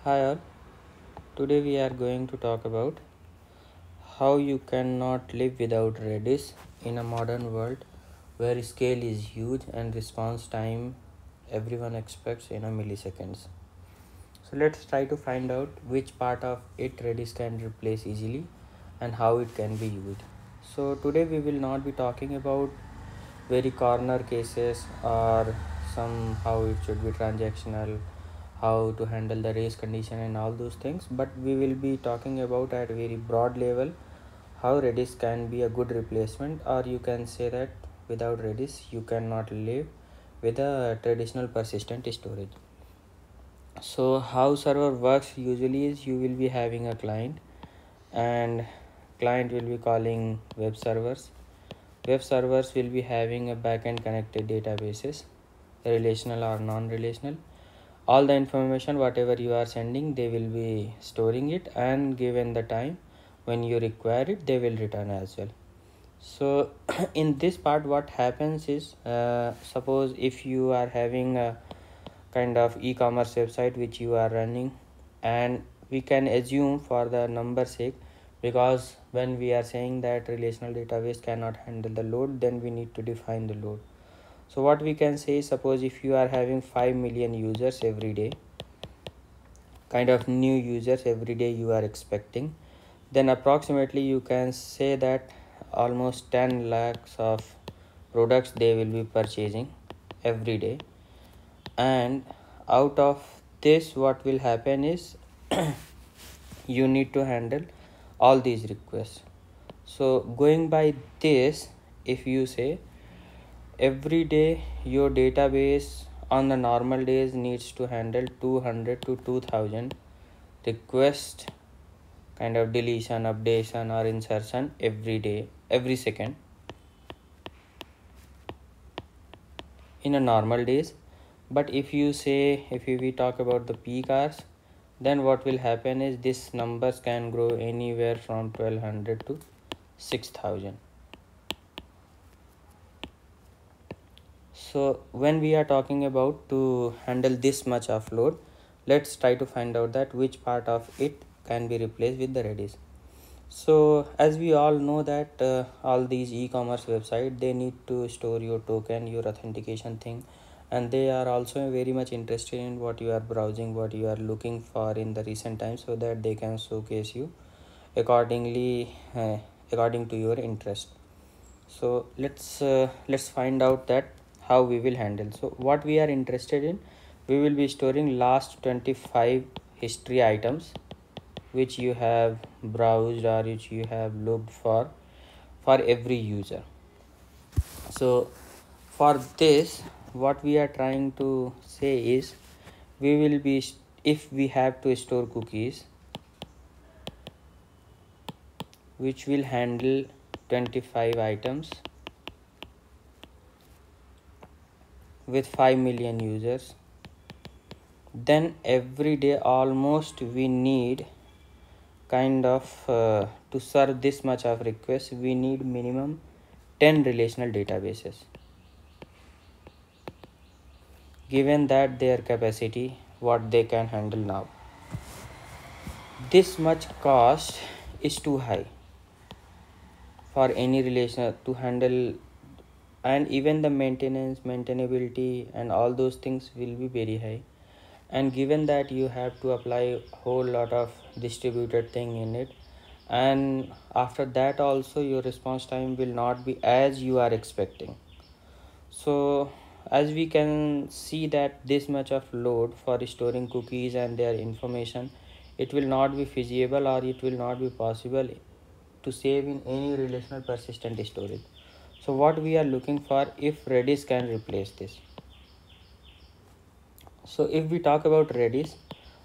Hi all, today we are going to talk about how you cannot live without Redis in a modern world where scale is huge and response time everyone expects in a milliseconds. So let's try to find out which part of it Redis can replace easily and how it can be used. So today we will not be talking about very corner cases or somehow it should be transactional, how to handle the race condition and all those things, but we will be talking about at a very broad level how Redis can be a good replacement, or you can say that without Redis you cannot live with a traditional persistent storage. So how server works usually is you will be having a client, and client will be calling web servers. Web servers will be having a backend connected databases, relational or non-relational. All the information whatever you are sending, they will be storing it, and given the time when you require it, they will return as well. So in this part what happens is, suppose if you are having a kind of e-commerce website which you are running, and we can assume for the number sake, because when we are saying that relational database cannot handle the load, then we need to define the load. So what we can say is, suppose if you are having 5 million users every day, kind of new users every day you are expecting, then approximately you can say that almost 10 lakhs of products they will be purchasing every day. And out of this what will happen is you need to handle all these requests. So going by this, if you say every day your database on the normal days needs to handle 200 to 2000 requests, kind of deletion, updation or insertion every day, every second in a normal days. But if you say, if we talk about the peak hours, then what will happen is this numbers can grow anywhere from 1200 to 6000. So when we are talking about to handle this much of load, let's try to find out that which part of it can be replaced with the Redis. So as we all know that all these e-commerce website, they need to store your token, your authentication thing, and they are also very much interested in what you are browsing, what you are looking for in the recent times, so that they can showcase you accordingly, according to your interest. So let's find out that how we will handle. So what we are interested in, we will be storing last 25 history items which you have browsed or which you have looked for every user. So for this what we are trying to say is, we will be, if we have to store cookies which will handle 25 items with 5 million users, then every day almost we need kind of to serve this much of requests, we need minimum 10 relational databases, given that their capacity what they can handle now. This much cost is too high for any relation to handle, and even the maintenance, maintainability and all those things will be very high. And given that you have to apply a whole lot of distributed thing in it, and after that also your response time will not be as you are expecting. So as we can see that this much of load for storing cookies and their information, it will not be feasible or it will not be possible to save in any relational persistent storage. So what we are looking for, if Redis can replace this. So if we talk about Redis,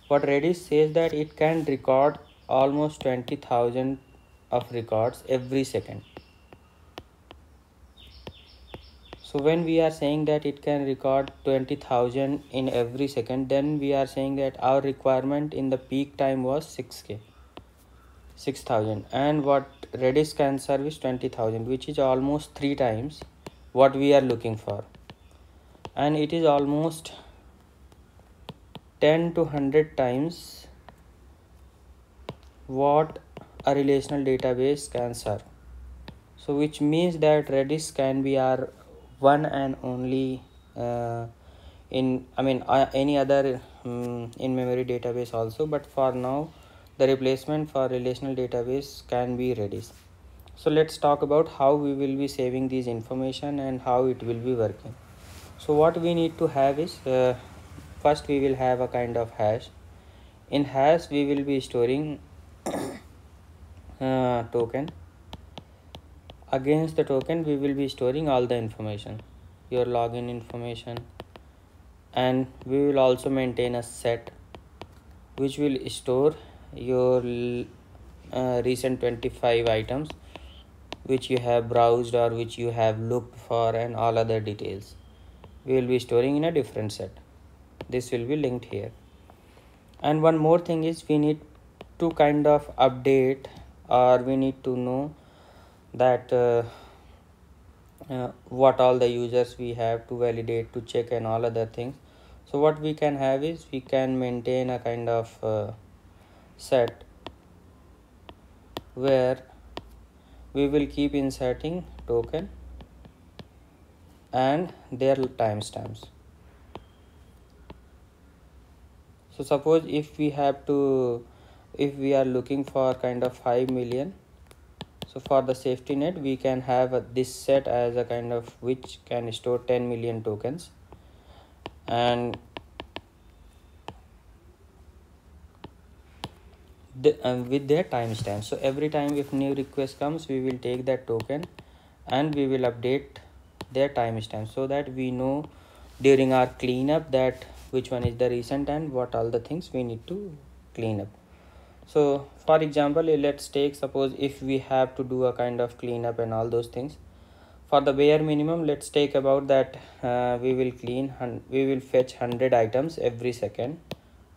what Redis says that it can record almost 20,000 of records every second. So when we are saying that it can record 20,000 in every second, then we are saying that our requirement in the peak time was 6,000, and what Redis can serve is 20,000, which is almost 3 times what we are looking for, and it is almost 10 to 100 times what a relational database can serve. So which means that Redis can be our one and only any other in-memory database also, but for now the replacement for relational database can be Redis. So let's talk about how we will be saving these information and how it will be working. So what we need to have is first we will have a kind of hash. In hash we will be storing token. Against the token we will be storing all the information, your login information, and we will also maintain a set which will store your recent 25 items which you have browsed or which you have looked for, and all other details we will be storing in a different set. This will be linked here. And one more thing is we need to kind of update, or we need to know that what all the users we have to validate, to check, and all other things. So what we can have is we can maintain a kind of set where we will keep inserting token and their timestamps. So suppose if we are looking for kind of 5 million, so for the safety net we can have this set as a kind of which can store 10 million tokens, and with their timestamp. So every time if new request comes, we will take that token and we will update their timestamp, so that we know during our cleanup that which one is the recent and what all the things we need to clean up. So for example, let's take, suppose if we have to do a kind of cleanup and all those things, for the bare minimum let's take about that we will fetch 100 items every second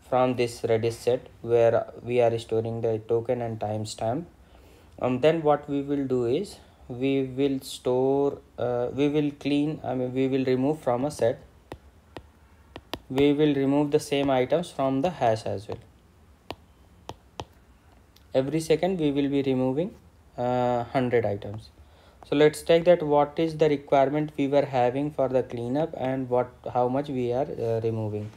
from this Redis set where we are storing the token and timestamp. Then what we will do is we will remove from a set, we will remove the same items from the hash as well. Every second we will be removing 100 items. So let's take that what is the requirement we were having for the cleanup and how much we are removing.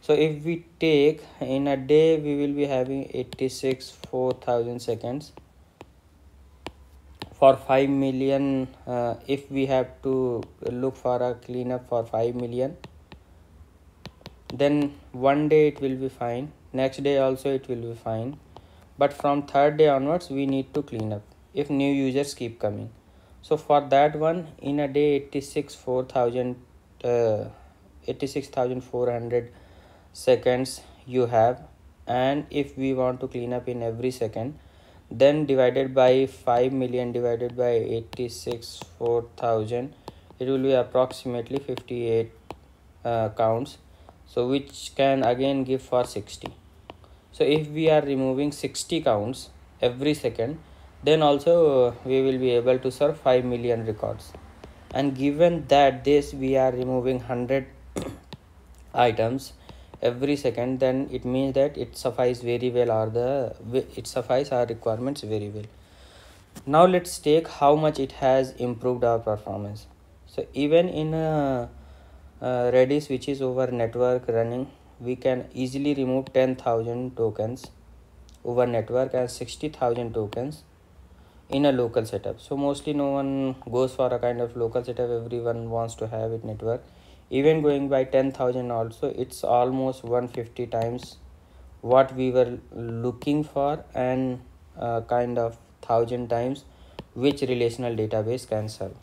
So if we take in a day, we will be having 86 4000 seconds for 5 million. If we have to look for a cleanup for 5 million, then one day it will be fine, next day also it will be fine, but from third day onwards we need to clean up if new users keep coming. So for that one, in a day 86,400 seconds you have, and if we want to clean up in every second, then divided by 5 million divided by 86,400, it will be approximately 58 counts, so which can again give for 60. So if we are removing 60 counts every second, then also we will be able to serve 5 million records. And given that this we are removing 100 items every second, then it means that it suffice very well, or it suffice our requirements very well. Now let's take how much it has improved our performance. So even in a Redis which is over network running, we can easily remove 10,000 tokens over network and 60,000 tokens in a local setup. So mostly no one goes for a kind of local setup, everyone wants to have it network. Even going by 10,000 also, it's almost 150 times what we were looking for, and kind of 1,000 times which relational database can serve.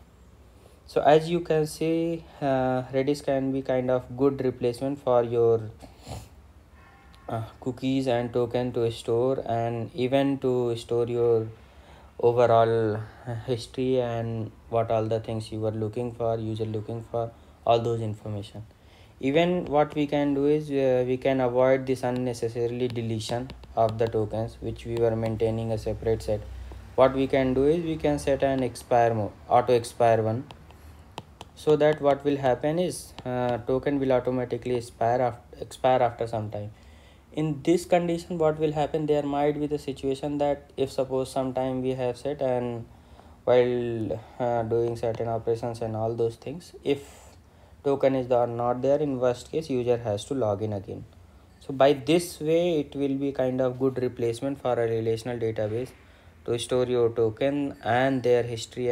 So as you can see, Redis can be kind of good replacement for your cookies and token to store, and even to store your overall history and what all the things you were looking for, user looking for, all those information. Even what we can do is we can avoid this unnecessarily deletion of the tokens which we were maintaining a separate set. What we can do is we can set an expire mode, auto expire one, so that what will happen is token will automatically expire after some time. in this condition, what will happen, there might be the situation that if suppose sometime we have set, and while doing certain operations and all those things, if token is not there, in worst case user has to log in again. So by this way it will be kind of good replacement for a relational database to store your token and their history